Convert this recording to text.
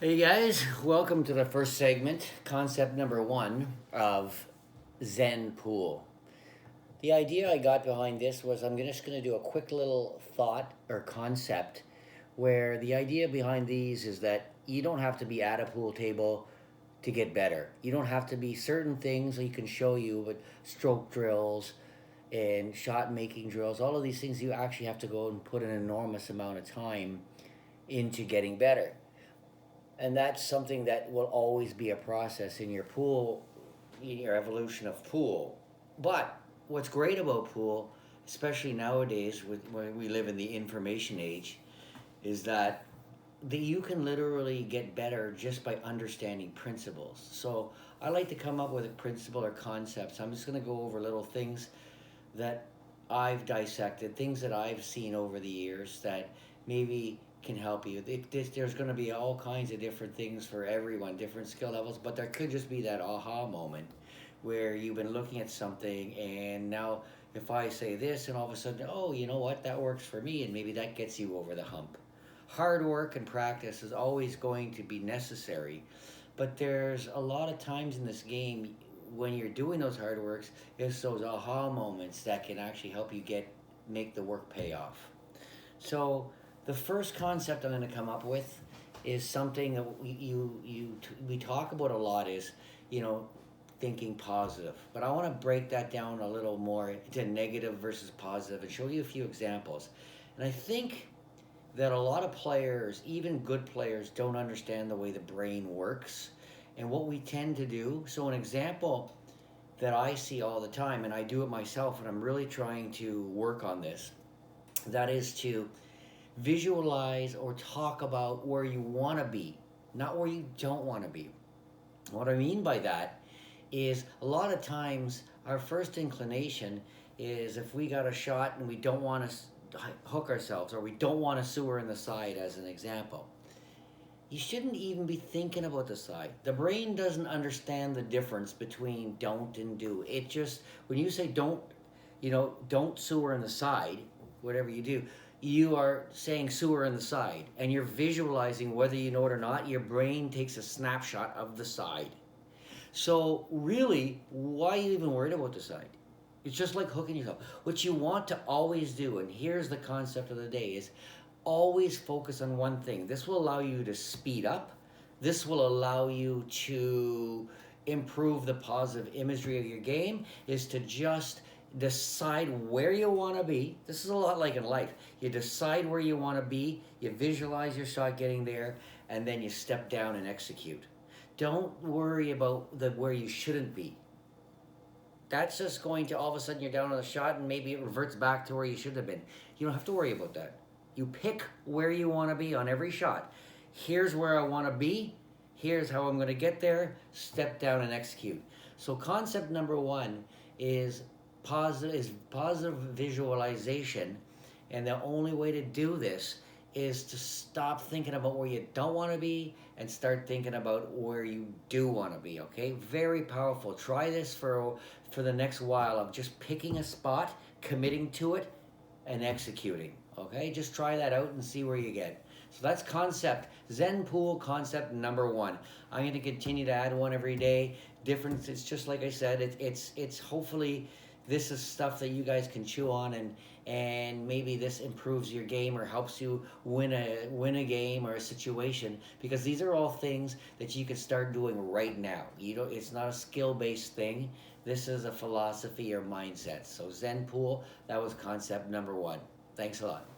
Hey guys, welcome to the first segment, concept number one of Zen Pool. The idea I got behind this was just going to do a quick little thought or concept where the idea behind these is that you don't have to be at a pool table to get better. You don't have to be certain things that you can show you, but stroke drills and shot making drills, all of these things you actually have to go and put an enormous amount of time into getting better, and that's something that will always be a process in your pool, in your evolution of pool. But what's great about pool, especially nowadays when we live in the information age, is that you can literally get better just by understanding principles. So I like to come up with a principle or concepts. I'm just going to go over little things that I've dissected, things that I've seen over the years that maybe can help you. There's going to be all kinds of different things for everyone, different skill levels, but there could just be that aha moment where you've been looking at something and now if I say this and all of a sudden, oh, you know what, that works for me, and maybe that gets you over the hump. Hard work and practice is always going to be necessary, but there's a lot of times in this game when you're doing those hard works, it's those aha moments that can actually help you make the work pay off. So the first concept I'm going to come up with is something that we talk about a lot is, you know, thinking positive. But I want to break that down a little more into negative versus positive and show you a few examples. And I think that a lot of players, even good players, don't understand the way the brain works and what we tend to do. So an example that I see all the time, and I do it myself, and I'm really trying to work on this, that is to visualize or talk about where you want to be, not where you don't want to be. What I mean by that is a lot of times our first inclination is if we got a shot and we don't want to hook ourselves or we don't want to sewer in the side, as an example. You shouldn't even be thinking about the side. The brain doesn't understand the difference between don't and do. It just, when you say don't, don't sewer in the side, whatever you do, you are saying sewer in the side and you're visualizing whether you know it or not. Your brain takes a snapshot of the side. So really, why are you even worried about the side? It's just like hooking yourself. What you want to always do, and here's the concept of the day, is always focus on one thing. This will allow you to speed up. This will allow you to improve the positive imagery of your game, is to just decide where you want to be. This is a lot like in life. You decide where you want to be, you visualize your shot getting there, and then you step down and execute. Don't worry about where you shouldn't be. That's just going to, all of a sudden you're down on the shot and maybe it reverts back to where you should have been. You don't have to worry about that. You pick where you want to be on every shot. Here's where I want to be. Here's how I'm going to get there. Step down and execute. So concept number one is positive visualization. And the only way to do this is to stop thinking about where you don't want to be and start thinking about where you do want to be. Okay, very powerful. Try this for the next while of just picking a spot, committing to it, and executing. Okay, just try that out and see where you get. So that's concept Zen Pool concept number one. I'm going to continue to add one every day. Different. It's just like I said. It's hopefully this is stuff that you guys can chew on, and maybe this improves your game or helps you win a game or a situation, because these are all things that you can start doing right now. It's not a skill-based thing. This is a philosophy or mindset. So Zen Pool, that was concept number one. Thanks a lot.